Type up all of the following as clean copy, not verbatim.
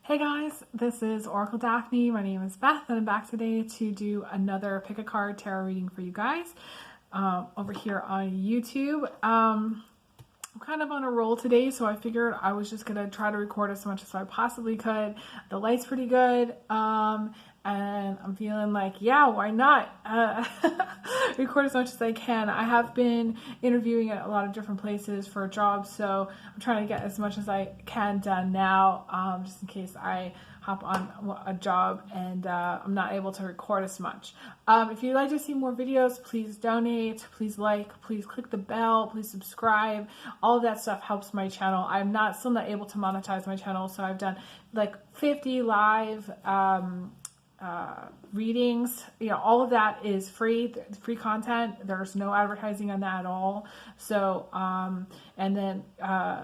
Hey guys, this is Oracle Daphne. My name is Beth, and I'm back today to do another pick a card tarot reading for you guys over here on YouTube. I'm kind of on a roll today, so I figured I was just gonna try to record as much as I possibly could. The light's pretty good, and I'm feeling like, yeah, why not record as much as I can. I have been interviewing at a lot of different places for jobs, so I'm trying to get as much as I can done now, just in case I hop on a job and I'm not able to record as much. If you'd like to see more videos, please donate, please like, please click the bell, please subscribe. All of that stuff helps my channel. I'm still not able to monetize my channel, so I've done like 50 live readings. You know, all of that is free content. There's no advertising on that at all. So and then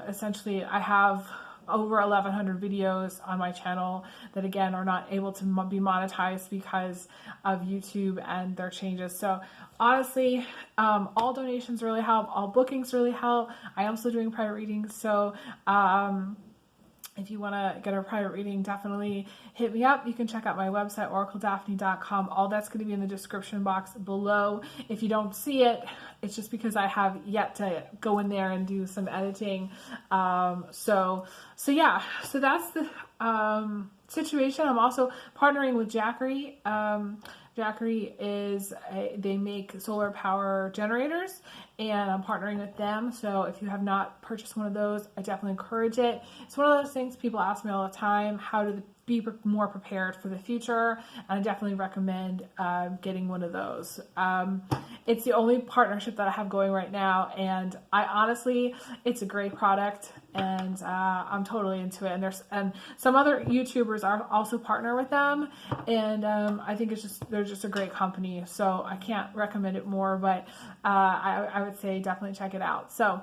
essentially I have over 1,100 videos on my channel that again are not able to be monetized because of YouTube and their changes. So honestly, all donations really help, all bookings really help. I am still doing private readings, so if you want to get a private reading, definitely hit me up. You can check out my website, oracledaphne.com. All that's going to be in the description box below. If you don't see it, it's just because I have yet to go in there and do some editing. So that's the situation. I'm also partnering with Jackery. Jackery they make solar power generators, and I'm partnering with them. So if you have not purchased one of those, I definitely encourage it. It's one of those things people ask me all the time, how to be more prepared for the future, and I definitely recommend getting one of those. It's the only partnership that I have going right now, and I honestly, it's a great product, and I'm totally into it. And some other YouTubers are also partner with them, and I think they're just a great company. So I can't recommend it more, but I would say definitely check it out. So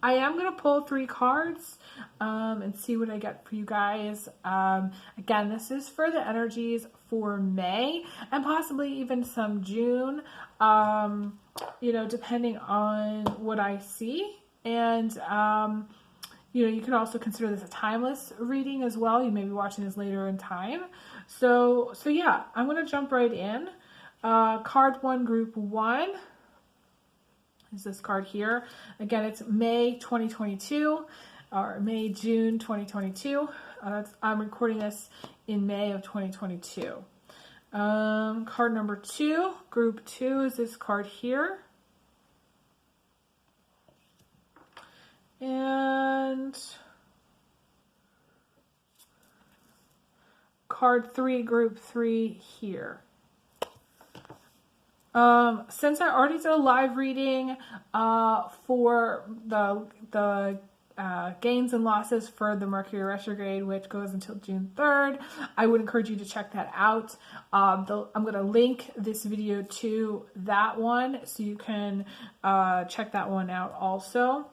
I am going to pull 3 cards and see what I get for you guys. Again, this is for the energies for May and possibly even some June, you know, depending on what I see. And, you know, you can also consider this a timeless reading as well. You may be watching this later in time. So yeah, I'm going to jump right in. Card 1, group 1. Is this card here. Again, it's May 2022 or June 2022. I'm recording this in May of 2022. Card number 2, group 2 is this card here. And card 3, group 3 here. Since I already did a live reading for the gains and losses for the Mercury retrograde, which goes until June 3rd, I would encourage you to check that out. I'm going to link this video to that one, so you can check that one out also.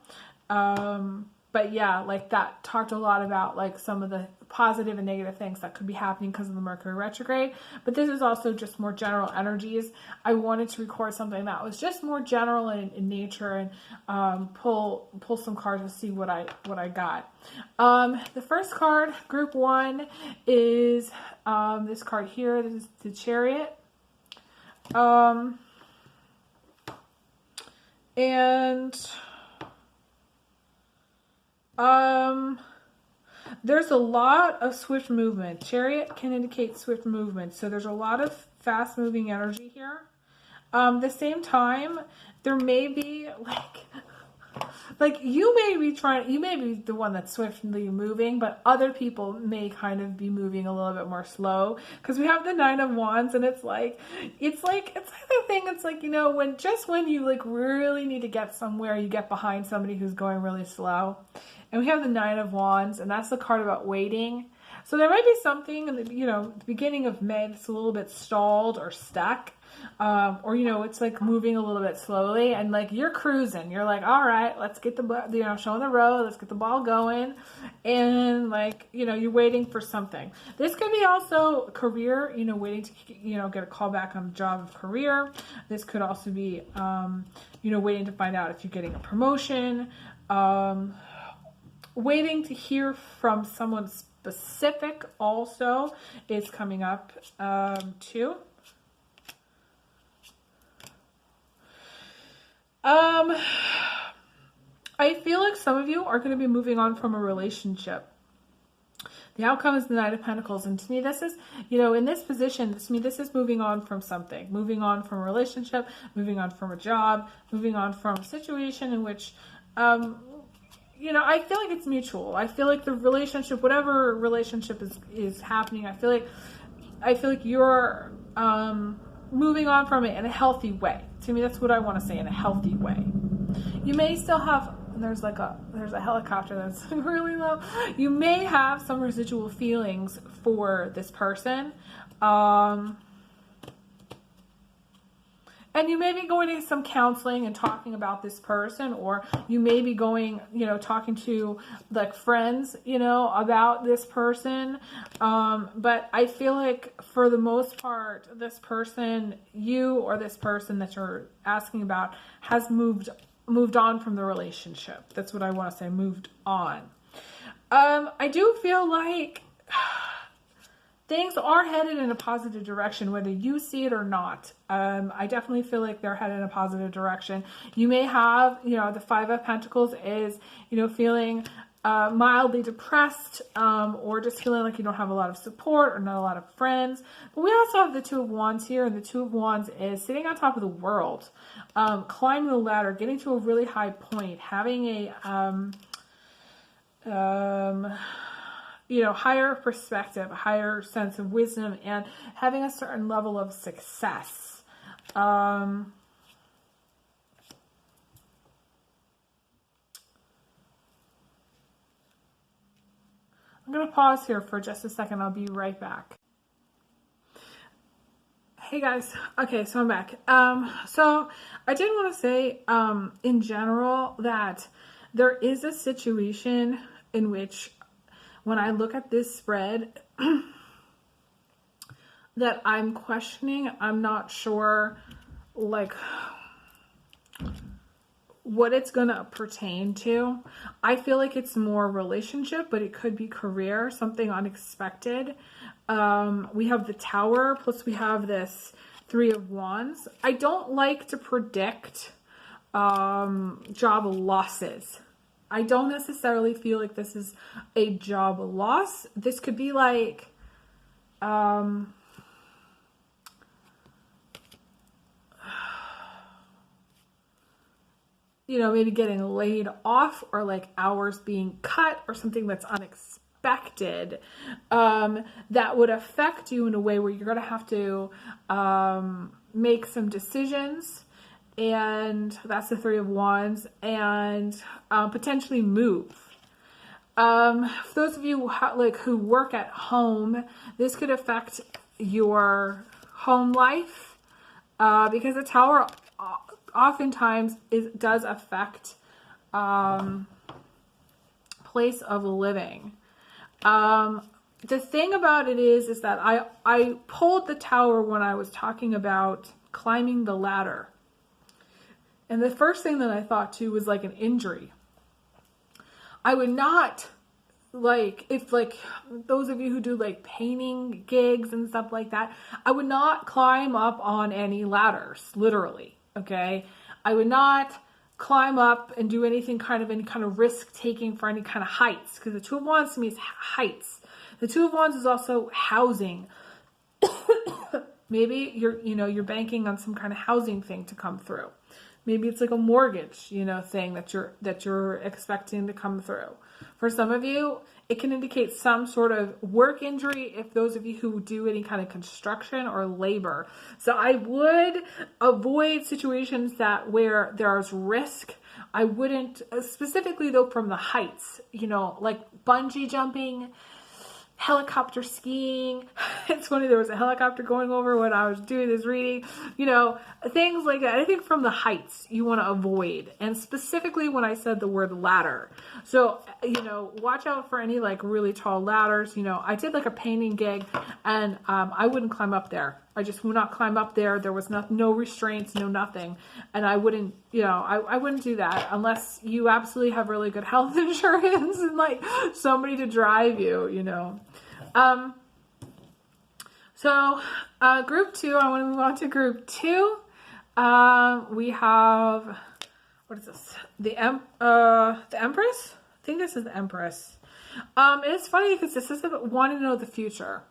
But yeah, like that talked a lot about like some of the positive and negative things that could be happening because of the Mercury retrograde. But this is also just more general energies. I wanted to record something that was just more general in nature and pull some cards to see what I got. The first card, group 1, is this card here. This is the Chariot. There's a lot of swift movement. Chariot can indicate swift movement, so there's a lot of fast moving energy here. The same time, there may be like you may be the one that's swiftly moving, but other people may kind of be moving a little bit more slow, because we have the 9 of Wands, and it's like the thing. It's like, you know, when you like really need to get somewhere, you get behind somebody who's going really slow. And we have the 9 of Wands, and that's the card about waiting. So there might be something in the beginning of May that's a little bit stalled or stuck. Or, you know, it's like moving a little bit slowly, and like you're cruising. You're like, all right, let's get showing the road. Let's get the ball going. And like, you know, you're waiting for something. This could be also career, you know, waiting to, you know, get a call back on the job of career. This could also be, you know, waiting to find out if you're getting a promotion. Waiting to hear from someone specific also is coming up too. I feel like some of you are going to be moving on from a relationship. The outcome is the Knight of Pentacles. And to me, this is, you know, in this position, to me, this is moving on from something. Moving on from a relationship, moving on from a job, moving on from a situation in which, you know, I feel like it's mutual. I feel like the relationship, whatever relationship is happening, I feel like you're moving on from it in a healthy way. To me, that's what I want to say, in a healthy way. You may still have, there's a helicopter that's really low. You may have some residual feelings for this person. And you may be going to some counseling and talking about this person, or you may be going, you know, talking to like friends, you know, about this person. But I feel like for the most part, this person, you or this person that you're asking about, has moved on from the relationship. That's what I want to say, moved on. I do feel like things are headed in a positive direction, whether you see it or not. I definitely feel like they're headed in a positive direction. You may have, you know, the Five of Pentacles is, you know, feeling mildly depressed, or just feeling like you don't have a lot of support or not a lot of friends. But we also have the Two of Wands here, and the Two of Wands is sitting on top of the world, climbing the ladder, getting to a really high point, having a you know, higher perspective, a higher sense of wisdom, and having a certain level of success. I'm going to pause here for just a second. I'll be right back. Hey guys. Okay, so I'm back. So I did want to say, in general, that there is a situation in which, when I look at this spread, that I'm questioning. I'm not sure, like, what it's going to pertain to. I feel like it's more relationship, but it could be career, something unexpected. We have the Tower, plus we have this Three of Wands. I don't like to predict job losses. I don't necessarily feel like this is a job loss. This could be like, you know, maybe getting laid off, or like hours being cut, or something that's unexpected, that would affect you in a way where you're going to have to make some decisions. And that's the Three of Wands, and potentially move. For those of you who work at home, this could affect your home life, because the Tower oftentimes does affect place of living. The thing about it is that I pulled the Tower when I was talking about climbing the ladder. And the first thing that I thought too was like an injury. I would not, like, if like those of you who do like painting gigs and stuff like that, I would not climb up on any ladders, literally. Okay. I would not climb up and do any kind of risk taking for any kind of heights, because the Two of Wands to me is heights. The Two of Wands is also housing. Maybe you're banking on some kind of housing thing to come through. Maybe it's like a mortgage, you know, thing that you're expecting to come through. For some of you, it can indicate some sort of work injury, if those of you who do any kind of construction or labor. So I would avoid situations where there's risk. I wouldn't, specifically though, from the heights, you know, like bungee jumping, helicopter skiing. It's funny, there was a helicopter going over when I was doing this reading, you know, things like that. I think from the heights you want to avoid, and specifically when I said the word ladder. So, you know, watch out for any like really tall ladders. You know, I did like a painting gig, and I wouldn't climb up there. I just would not climb up there. There was no restraints, no nothing. And I wouldn't, I wouldn't do that unless you absolutely have really good health insurance and like somebody to drive you, So group 2, I want to move on to group 2. We have, what is this? The Empress? I think this is the Empress. It's funny because this is wanting to know the future.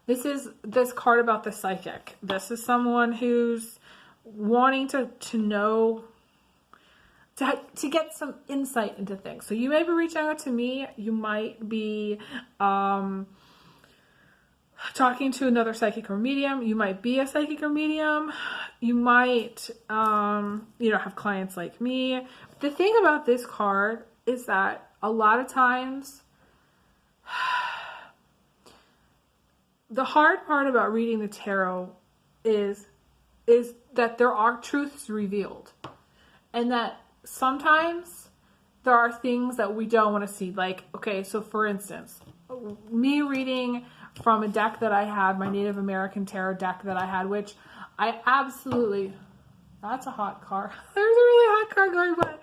This is this card about the psychic. This is someone who's wanting to know, to get some insight into things. So you may be reaching out to me. You might be talking to another psychic or medium. You might be a psychic or medium. You might, have clients like me. The thing about this card is that a lot of times, the hard part about reading the tarot is that there are truths revealed, and that sometimes there are things that we don't want to see. Like, okay, so for instance, me reading from a deck that I had, my Native American tarot deck that I had, which I absolutely, that's a hot car. There's a really hot car going by.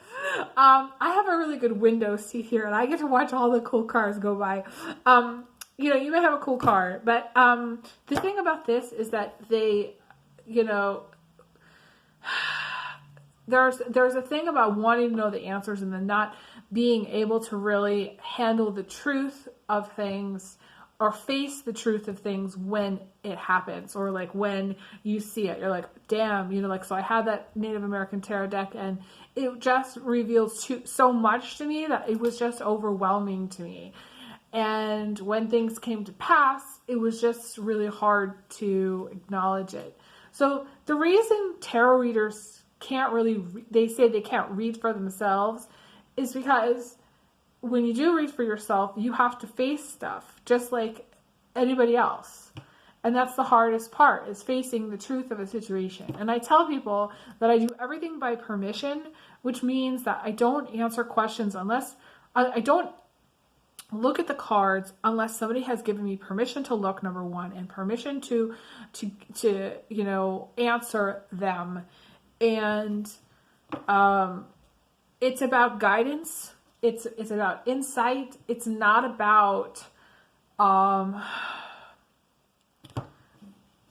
I have a really good window seat here, and I get to watch all the cool cars go by. You may have a cool car, but the thing about this is that they, there's a thing about wanting to know the answers and then not being able to really handle the truth of things or face the truth of things when it happens, or like when you see it, you're like, damn, so I had that Native American tarot deck and it just reveals so much to me that it was just overwhelming to me. And when things came to pass, it was just really hard to acknowledge it. So the reason tarot readers can't really, they say they can't read for themselves, is because when you do read for yourself, you have to face stuff just like anybody else. And that's the hardest part, is facing the truth of a situation. And I tell people that I do everything by permission, which means that I don't answer questions unless, I don't look at the cards unless somebody has given me permission to look, number one, and permission to answer them. And it's about guidance. It's about insight. It's not about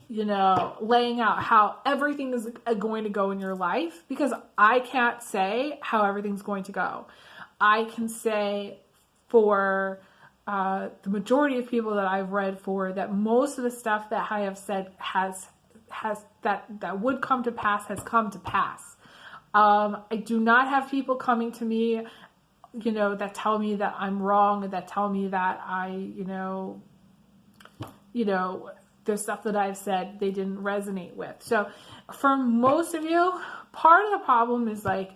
laying out how everything is going to go in your life, because I can't say how everything's going to go. I can say for the majority of people that I've read for, that most of the stuff that I have said has that would come to pass has come to pass. I do not have people coming to me, that tell me that I'm wrong, that tell me that the stuff that I've said they didn't resonate with. So for most of you, part of the problem is like,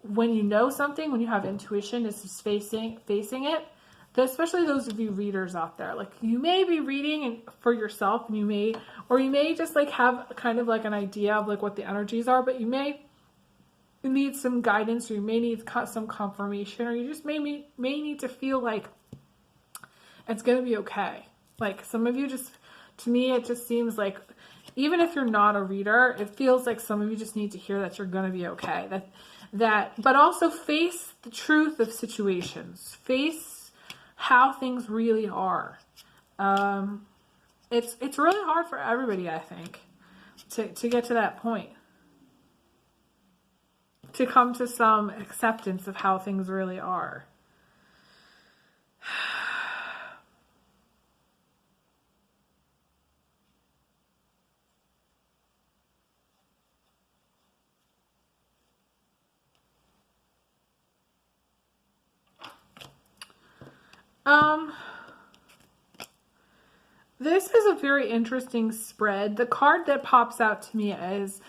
when you know something, when you have intuition, is just facing it. Especially those of you readers out there, like, you may be reading for yourself, and you may just like have kind of like an idea of like what the energies are, but you may need some guidance, or you may need some confirmation, or you just may need to feel like it's going to be okay. Like, some of you just, to me, it just seems like, even if you're not a reader, it feels like some of you just need to hear that you're going to be okay. But also face the truth of situations. Face how things really are. It's really hard for everybody, I think, to get to that point. To come to some acceptance of how things really are. This is a very interesting spread. The card that pops out to me is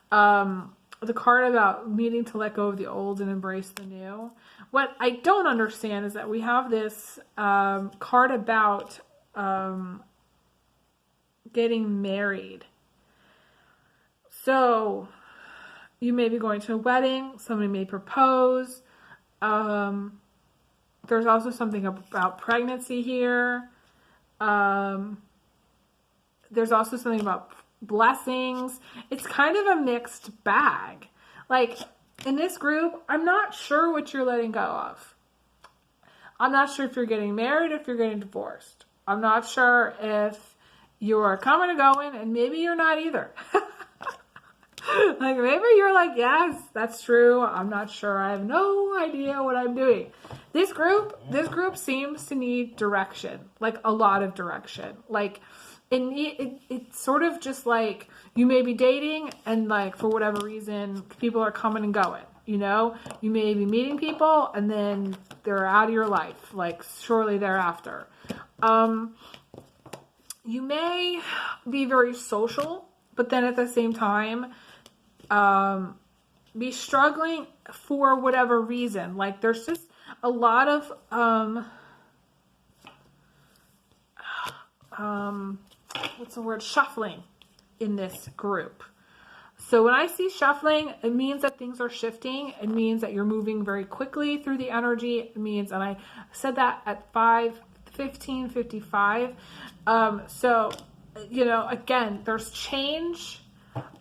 the card about needing to let go of the old and embrace the new. What I don't understand is that we have this card about getting married. So you may be going to a wedding. Somebody may propose. There's also something about pregnancy here. There's also something about blessings. It's kind of a mixed bag. Like in this group, I'm not sure what you're letting go of. I'm not sure if you're getting married, if you're getting divorced. I'm not sure if you're coming and going, and maybe you're not either. Like maybe you're like, yes, that's true. I'm not sure. I have no idea what I'm doing. This group seems to need direction, like a lot of direction. Like it's sort of just like you may be dating and like for whatever reason, people are coming and going, you know, you may be meeting people and then they're out of your life, like shortly thereafter. You may be very social, but then at the same time, be struggling for whatever reason. Like there's just a lot of, what's the word? Shuffling in this group. So when I see shuffling, it means that things are shifting. It means that you're moving very quickly through the energy. It means, and I said that at 5:15:55. So, you know, again, there's change.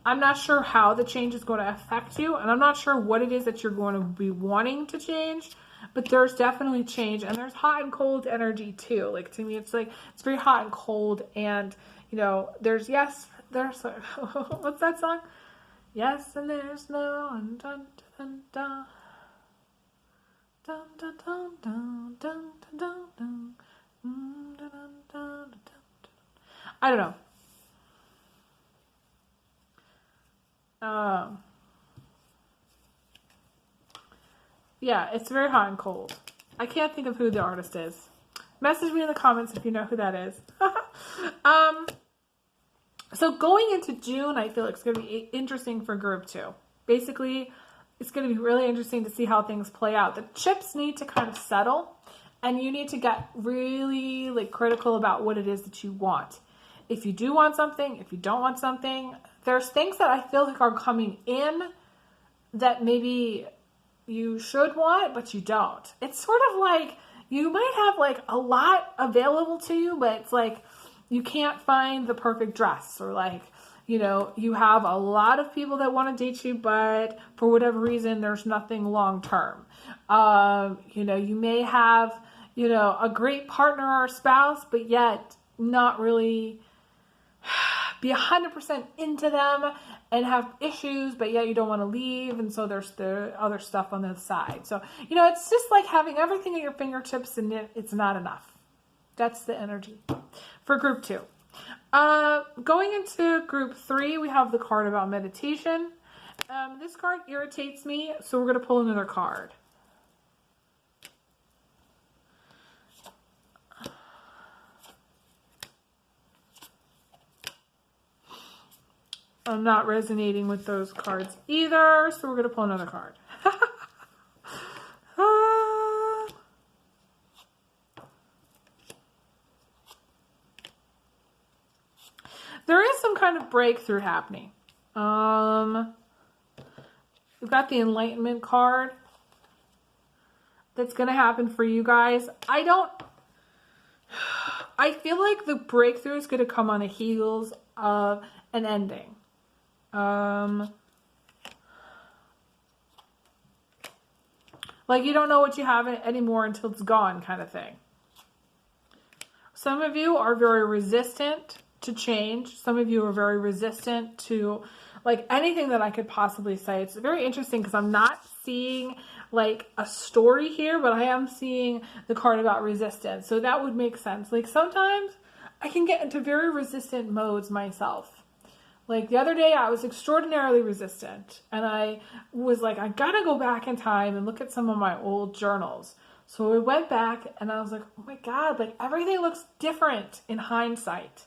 I'm not sure how the change is going to affect you, and I'm not sure what it is that you're going to be wanting to change, but there's definitely change, and there's hot and cold energy too. Like to me, it's like, it's very hot and cold, and you know, there's what's that song? Yes, and there's no, and dun dun dun dun dun dun dun dun dun dun dun dun dun. I don't know. Yeah, it's very hot and cold. I can't think of who the artist is. Message me in the comments if you know who that is. So going into June, I feel like it's going to be interesting for group 2. Basically, it's going to be really interesting to see how things play out. The chips need to kind of settle, and you need to get really like critical about what it is that you want. If you do want something, if you don't want something, there's things that I feel like are coming in that maybe you should want, but you don't. It's sort of like you might have like a lot available to you, but it's like you can't find the perfect dress, or like, you know, you have a lot of people that want to date you, but for whatever reason, there's nothing long term. You know, you may have, you know, a great partner or spouse, but yet not really be 100% into them and have issues, but yet you don't want to leave. And so there's the other stuff on the side. So, you know, it's just like having everything at your fingertips and it's not enough. That's the energy for group 2. Going into group 3, we have the card about meditation. This card irritates me, so we're going to pull another card. I'm not resonating with those cards either, so we're going to pull another card. There is some kind of breakthrough happening. We've got the Enlightenment card. That's going to happen for you guys. I feel like the breakthrough is going to come on the heels of an ending. Like you don't know what you have anymore until it's gone, kind of thing. Some of you are very resistant to change. Some of you are very resistant to like anything that I could possibly say. It's very interesting because I'm not seeing like a story here, but I am seeing the card about resistance. So that would make sense. Like sometimes I can get into very resistant modes myself. Like the other day I was extraordinarily resistant and I was like, I gotta go back in time and look at some of my old journals. So I went back and I was like, oh my God, like everything looks different in hindsight.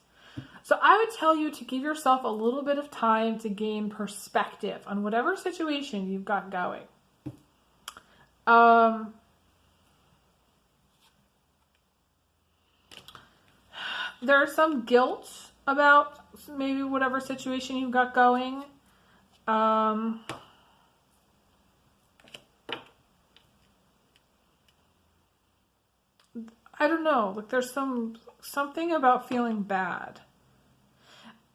So I would tell you to give yourself a little bit of time to gain perspective on whatever situation you've got going. There's some guilt about maybe whatever situation you've got going. I don't know. Like there's something about feeling bad.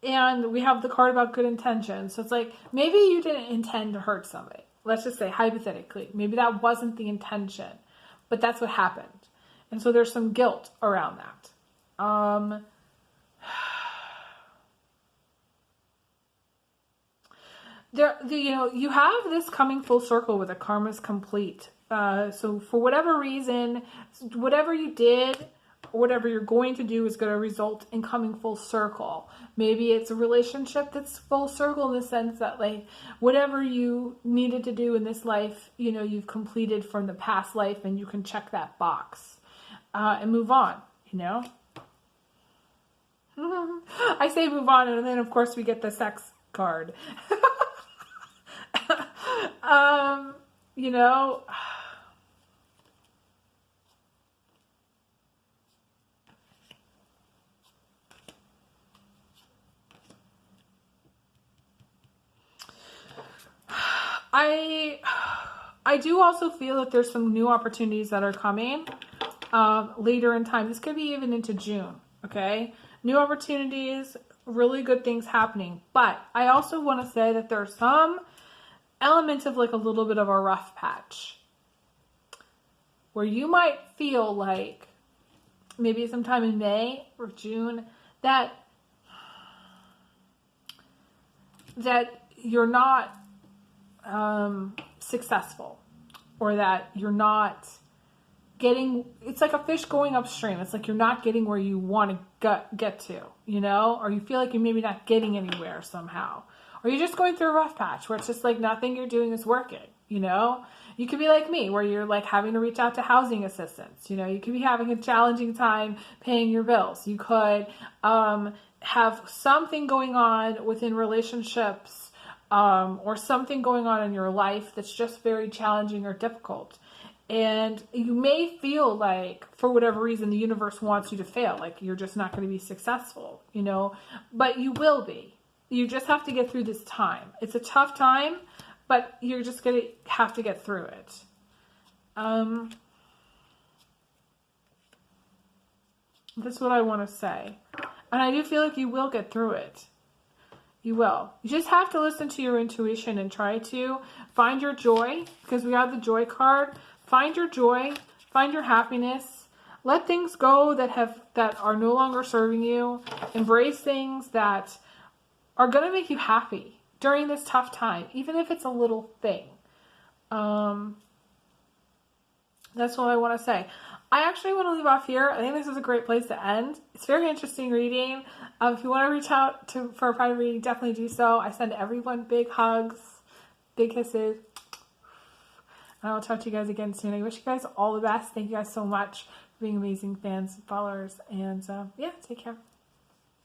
And we have the card about good intentions. So it's like, maybe you didn't intend to hurt somebody. Let's just say, hypothetically, maybe that wasn't the intention, but that's what happened. And so there's some guilt around that. You have this coming full circle with a karma's complete. So for whatever reason, whatever you did, whatever you're going to do is going to result in coming full circle. Maybe it's a relationship that's full circle in the sense that, like, whatever you needed to do in this life, you've completed from the past life, and you can check that box and move on, I say move on, and then of course we get the sex card. I do also feel that there's some new opportunities that are coming later in time. This could be even into June, okay? New opportunities, really good things happening. But I also want to say that there's some elements of like a little bit of a rough patch where you might feel like maybe sometime in May or June that you're not successful, or that you're not getting, it's like a fish going upstream. It's like you're not getting where you want to get to, or you feel like you're maybe not getting anywhere somehow, or you're just going through a rough patch where it's just like nothing you're doing is working. You could be like me, where you're like having to reach out to housing assistance. You could be having a challenging time paying your bills. You could have something going on within relationships, or something going on in your life that's just very challenging or difficult. And you may feel like, for whatever reason, the universe wants you to fail. Like you're just not going to be successful, but you will be. You just have to get through this time. It's a tough time, but you're just going to have to get through it. That's what I want to say. And I do feel like you will get through it. You will. You just have to listen to your intuition and try to find your joy, because we have the joy card. Find your joy, find your happiness. Let things go that are no longer serving you. Embrace things that are going to make you happy during this tough time, even if it's a little thing. That's what I want to say. I actually want to leave off here. I think this is a great place to end. It's very interesting reading. If you want to reach out for a private reading, definitely do so. I send everyone big hugs, big kisses. And I will talk to you guys again soon. I wish you guys all the best. Thank you guys so much for being amazing fans and followers. And yeah, take care.